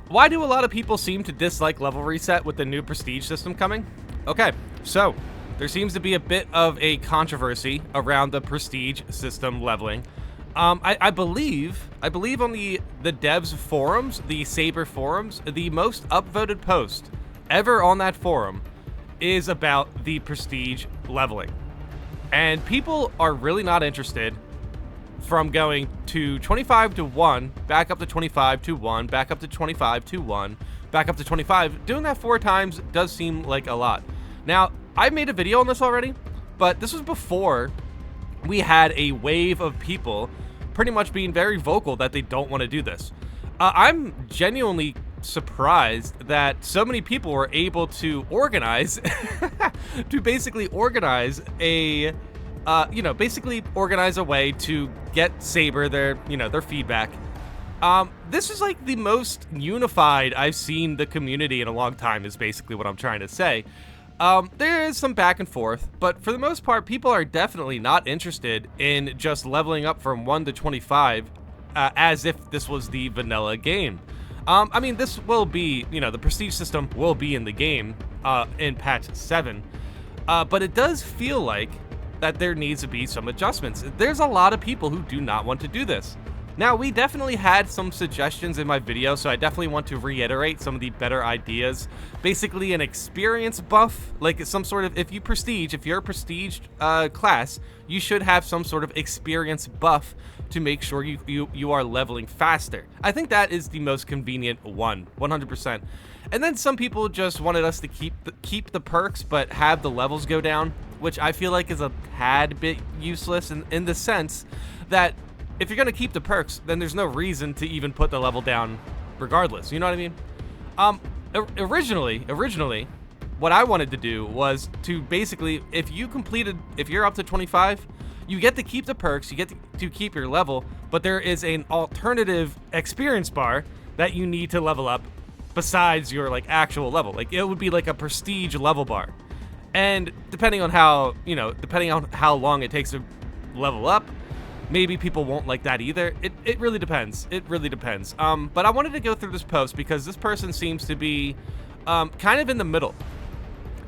Why do a lot of people seem to dislike level reset with the new prestige system coming? Okay, so there seems to be a bit of a controversy around the prestige system leveling. I believe on the devs forums, the Saber forums, the most upvoted post ever on that forum is about the prestige leveling. And people are really not interested from going to 25 to 1, back up to 25 to 1, back up to 25 to 1, back up to 25. Doing that 4 times does seem like a lot. Now, I made a video on this already, but this was before we had a wave of people pretty much being very vocal that they don't want to do this. I'm genuinely surprised that so many people were able to organize to basically organize a way to get Saber their feedback. This is like the most unified I've seen the community in a long time, is basically what I'm trying to say. There is some back and forth, but for the most part, people are definitely not interested in just leveling up from 1 to 25 as if this was the vanilla game. I mean, this will be, the prestige system will be in the game in patch 7, but it does feel like that there needs to be some adjustments. There's a lot of people who do not want to do this. Now, we definitely had some suggestions in my video, so I definitely want to reiterate some of the better ideas. Basically, an experience buff, like some sort of, if you're a prestige class, you should have some sort of experience buff to make sure you are leveling faster. I think that is the most convenient one, 100%. And then some people just wanted us to keep the perks, but have the levels go down, which I feel like is a tad bit useless in the sense that if you're going to keep the perks, then there's no reason to even put the level down regardless. You know what I mean? Originally, what I wanted to do was to basically, if you're up to 25, you get to keep the perks, you get to keep your level, but there is an alternative experience bar that you need to level up besides your actual level. Like, it would be like a prestige level bar. And depending on how long it takes to level up, maybe people won't like that either. It really depends. It really depends. But I wanted to go through this post because this person seems to be kind of in the middle.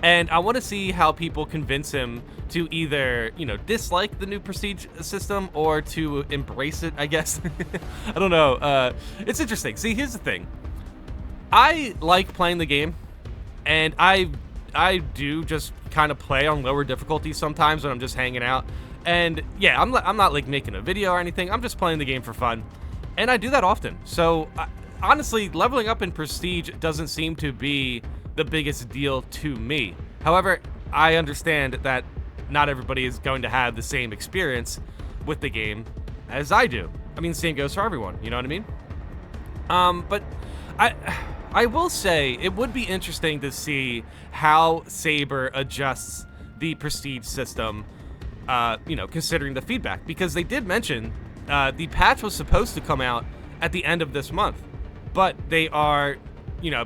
And I want to see how people convince him to either, dislike the new prestige system or to embrace it, I guess. I don't know. It's interesting. See, here's the thing. I like playing the game, and I do just kind of play on lower difficulties sometimes when I'm just hanging out. And yeah, I'm not like making a video or anything. I'm just playing the game for fun, and I do that often. So honestly, leveling up in prestige doesn't seem to be the biggest deal to me. However, I understand that not everybody is going to have the same experience with the game as I do. I mean, same goes for everyone. You know what I mean? But I will say it would be interesting to see how Saber adjusts the prestige system. Considering the feedback, because they did mention the patch was supposed to come out at the end of this month, but they are,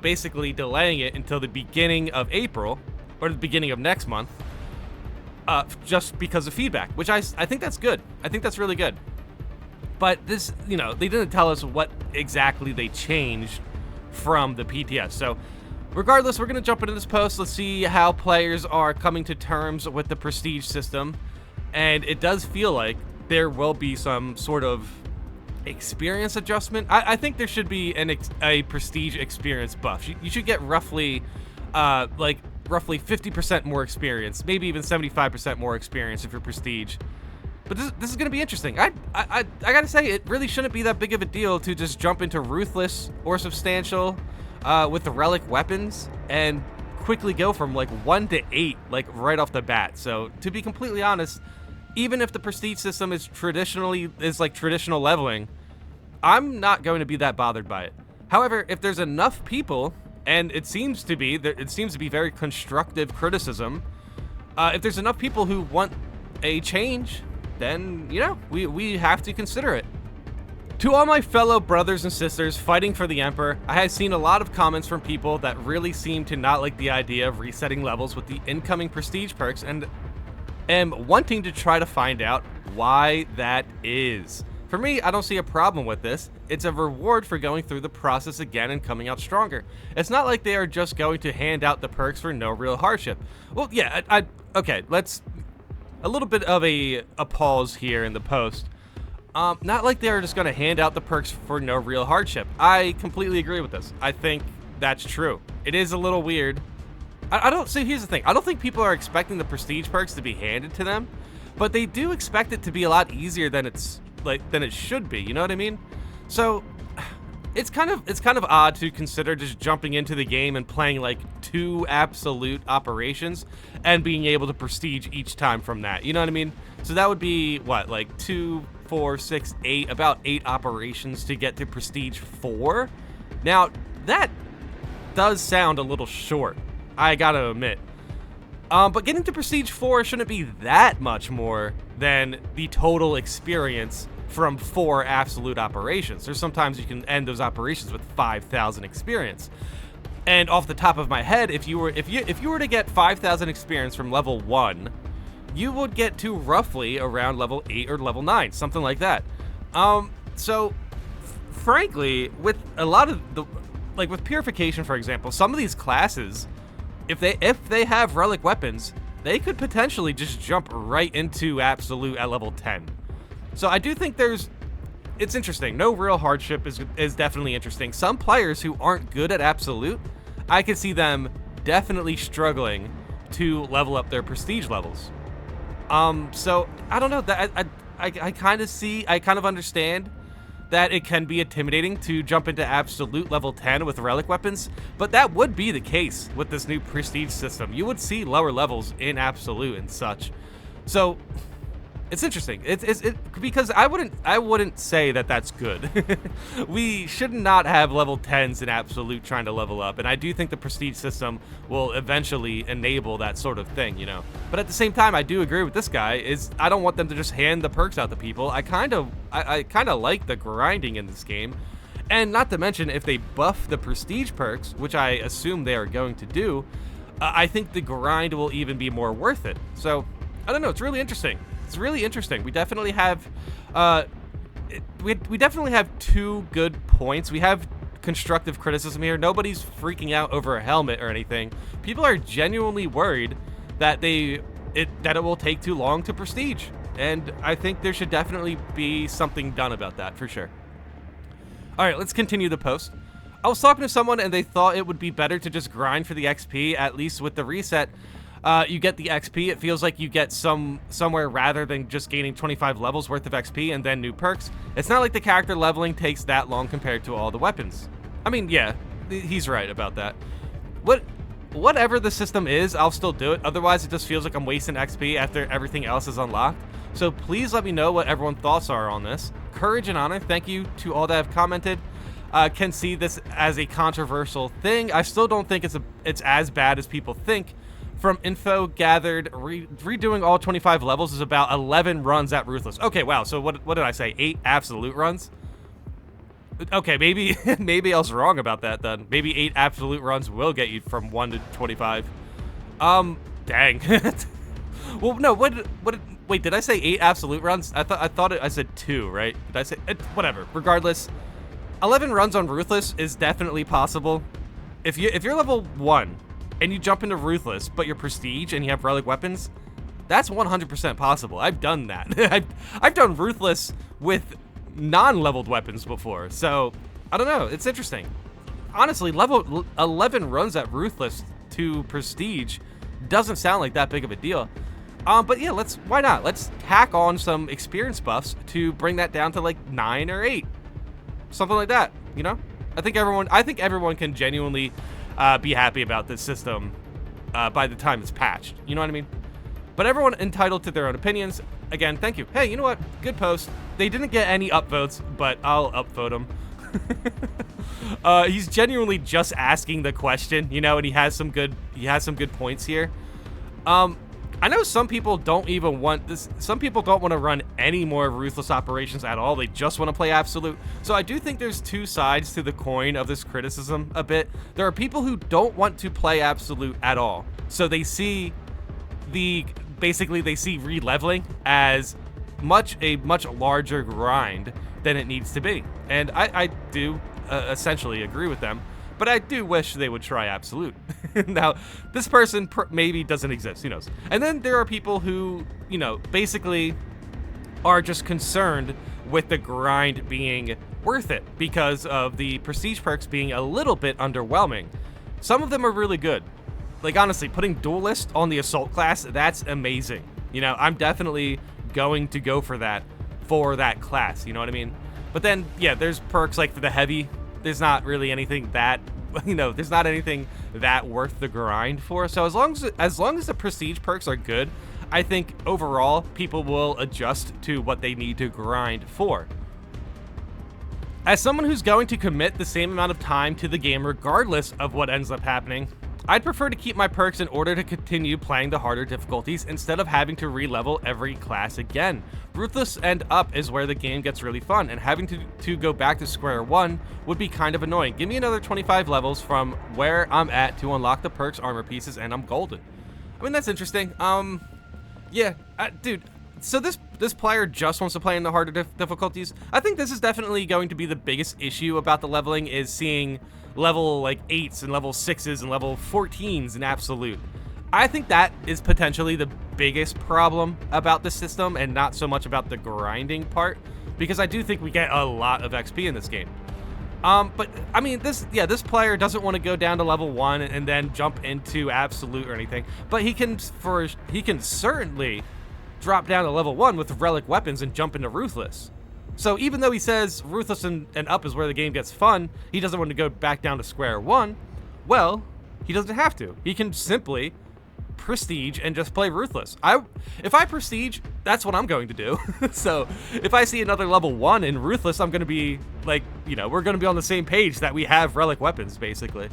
basically delaying it until the beginning of April or the beginning of next month, just because of feedback, which I think that's good. I think that's really good. But this, they didn't tell us what exactly they changed from the PTS. So regardless, we're going to jump into this post. Let's see how players are coming to terms with the prestige system. And it does feel like there will be some sort of experience adjustment. I think there should be a prestige experience buff. You should get roughly 50% more experience, maybe even 75% more experience if you're prestige. But this is going to be interesting. I gotta say, it really shouldn't be that big of a deal to just jump into ruthless or substantial with the relic weapons and quickly go from 1 to 8 right off the bat. So to be completely honest, even if the prestige system is traditional leveling, I'm not going to be that bothered by it. However, if there's enough people, and it seems to be very constructive criticism, if there's enough people who want a change, then we have to consider it. To all my fellow brothers and sisters fighting for the Emperor, I have seen a lot of comments from people that really seem to not like the idea of resetting levels with the incoming prestige perks, and am wanting to try to find out why that is. For me, I don't see a problem with this. It's a reward for going through the process again and coming out stronger. It's not like they are just going to hand out the perks for no real hardship. Well, yeah, okay, let's... A little bit of a pause here in the post. Not like they're just going to hand out the perks for no real hardship. I completely agree with this. I think that's true. It is a little weird. I don't see. Here's the thing. I don't think people are expecting the prestige perks to be handed to them, but they do expect it to be a lot easier than it should be. You know what I mean? So it's kind of odd to consider just jumping into the game and playing like 2 absolute operations and being able to prestige each time from that. You know what I mean? So that would be what, like 2, 4, 6, 8, about 8 operations to get to prestige 4. Now that does sound a little short, I gotta admit. But getting to prestige 4 shouldn't be that much more than the total experience from 4 absolute operations. There's sometimes you can end those operations with 5,000 experience. And off the top of my head, if you were to get 5,000 experience from level 1, you would get to roughly around level 8 or level 9, something like that. So frankly, with a lot of the, like with purification, for example, some of these classes, if they have relic weapons, they could potentially just jump right into absolute at level 10. So I do think it's interesting. No real hardship is definitely interesting. Some players who aren't good at absolute, I could see them definitely struggling to level up their prestige levels. So I don't know, that I kind of understand that it can be intimidating to jump into absolute level 10 with relic weapons, but that would be the case with this new prestige system. You would see lower levels in absolute and such. So it's interesting. Because I wouldn't say that that's good. We should not have level 10s in absolute trying to level up, and I do think the prestige system will eventually enable that sort of thing, you know. But at the same time, I do agree with this guy. I don't want them to just hand the perks out to people. I kind of like the grinding in this game, and not to mention if they buff the prestige perks, which I assume they are going to do, I think the grind will even be more worth it. So I don't know. It's really interesting. It's really interesting. We definitely have, we definitely have 2 good points. We have constructive criticism here. Nobody's freaking out over a helmet or anything. People are genuinely worried that it will take too long to prestige, and I think there should definitely be something done about that for sure. All right, let's continue the post. I was talking to someone and they thought it would be better to just grind for the XP, at least with the reset. You get the XP, it feels like you get somewhere rather than just gaining 25 levels worth of XP and then new perks. It's not like the character leveling takes that long compared to all the weapons. I mean, yeah, he's right about that. Whatever the system is, I'll still do it. Otherwise, it just feels like I'm wasting XP after everything else is unlocked. So please let me know what everyone's thoughts are on this. Courage and Honor, thank you to all that have commented. Can see this as a controversial thing. I still don't think it's as bad as people think. From info gathered, redoing all 25 levels is about 11 runs at Ruthless. Okay, wow, so what did I say? 8 absolute runs? Okay, maybe I was wrong about that then. Maybe 8 absolute runs will get you from 1 to 25. Dang. Well, no, wait, did I say 8 absolute runs? I said 2, right? Did I say whatever. Regardless, 11 runs on Ruthless is definitely possible. If you're level 1 and you jump into Ruthless, but you're prestige and you have relic weapons, that's 100% possible. I've done that. I've done Ruthless with non-leveled weapons before, so I don't know. It's interesting. Honestly, level 11 runs at Ruthless to prestige doesn't sound like that big of a deal. But yeah, why not? Let's tack on some experience buffs to bring that down to like 9 or 8, something like that. You know, I think everyone can genuinely be happy about this system by the time it's patched. You know what I mean? But everyone entitled to their own opinions. Again, thank you. Hey, you know what? Good post. They didn't get any upvotes, but I'll upvote him. He's genuinely just asking the question, you know, and he has some good points here. I know some people don't even want this. Some people don't want to run any more Ruthless operations at all. They just want to play Absolute. So I do think there's 2 sides to the coin of this criticism a bit. There are people who don't want to play Absolute at all. So they see basically re-leveling as a much larger grind than it needs to be. And I do essentially agree with them, but I do wish they would try Absolute. Now, this person maybe doesn't exist, who knows? And then there are people who, you know, basically are just concerned with the grind being worth it because of the prestige perks being a little bit underwhelming. Some of them are really good. Like, honestly, putting Duelist on the Assault class, that's amazing. You know, I'm definitely going to go for that class, you know what I mean? But then, yeah, there's perks like for the Heavy. There's not really anything that, you know, there's not anything that worth the grind for. So as long as the prestige perks are good, I think overall people will adjust to what they need to grind for. As someone who's going to commit the same amount of time to the game regardless of what ends up happening, I'd prefer to keep my perks in order to continue playing the harder difficulties instead of having to re-level every class again. Ruthless and up is where the game gets really fun, and having to go back to square one would be kind of annoying. Give me another 25 levels from where I'm at to unlock the perks armor pieces and I'm golden. I mean, that's interesting. Yeah, dude, so this player just wants to play in the harder difficulties. I think this is definitely going to be the biggest issue about the leveling, is seeing level like 8s and level 6s and level 14s in Absolute. I think that is potentially the biggest problem about the system, and not so much about the grinding part, because I do think we get a lot of XP in this game. But I mean, this player doesn't want to go down to level 1 and then jump into Absolute or anything, but he can certainly drop down to level 1 with relic weapons and jump into Ruthless. So even though he says Ruthless and up is where the game gets fun, he doesn't want to go back down to square one, well, he doesn't have to. He can simply prestige and just play Ruthless. If I prestige, that's what I'm going to do. So if I see another level 1 in Ruthless, I'm going to be like, you know, we're going to be on the same page that we have relic weapons, basically.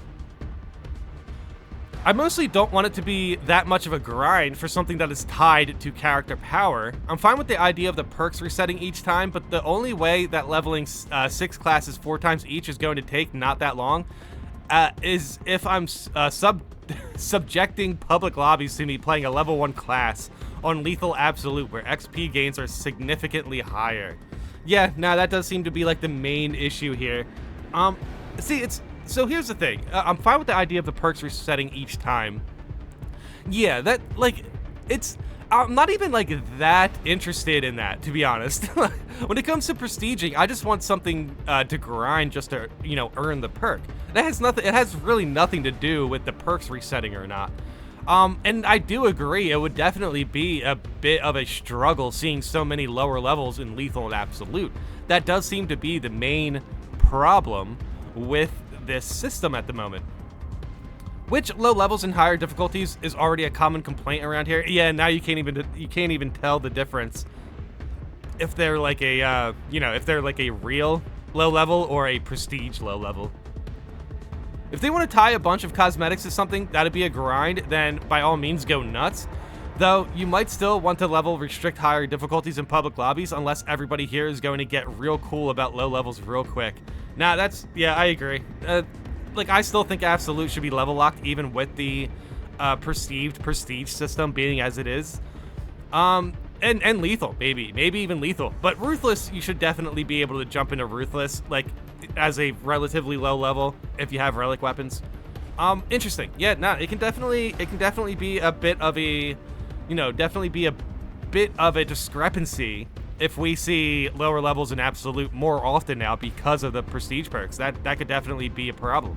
I mostly don't want it to be that much of a grind for something that is tied to character power. I'm fine with the idea of the perks resetting each time, but the only way that leveling 6 classes 4 times each is going to take not that long is if I'm subjecting public lobbies to me playing a level 1 class on Lethal Absolute, where XP gains are significantly higher. Yeah, now that does seem to be like the main issue here. So here's the thing. I'm fine with the idea of the perks resetting each time. Yeah, that, like, I'm not even, like, that interested in that, to be honest. When it comes to prestiging, I just want something to grind just to, you know, earn the perk. It has really nothing to do with the perks resetting or not. And I do agree, it would definitely be a bit of a struggle seeing so many lower levels in Lethal and Absolute. That does seem to be the main problem with this system at the moment. Which low levels and higher difficulties is already a common complaint around here. Yeah, now you can't even tell the difference if they're like a if they're like a real low level or a prestige low level. If they want to tie a bunch of cosmetics to something that'd be a grind, then by all means go nuts. Though you might still want to restrict higher difficulties in public lobbies unless everybody here is going to get real cool about low levels real quick. Nah, yeah, I agree. Like, I still think Absolute should be level locked even with the prestige system being as it is. And Lethal, maybe even Lethal. But Ruthless, you should definitely be able to jump into Ruthless, like, as a relatively low level if you have relic weapons. Interesting. Yeah, nah, it can definitely be a bit of a, discrepancy if we see lower levels in Absolute more often now because of the prestige perks. That could definitely be a problem.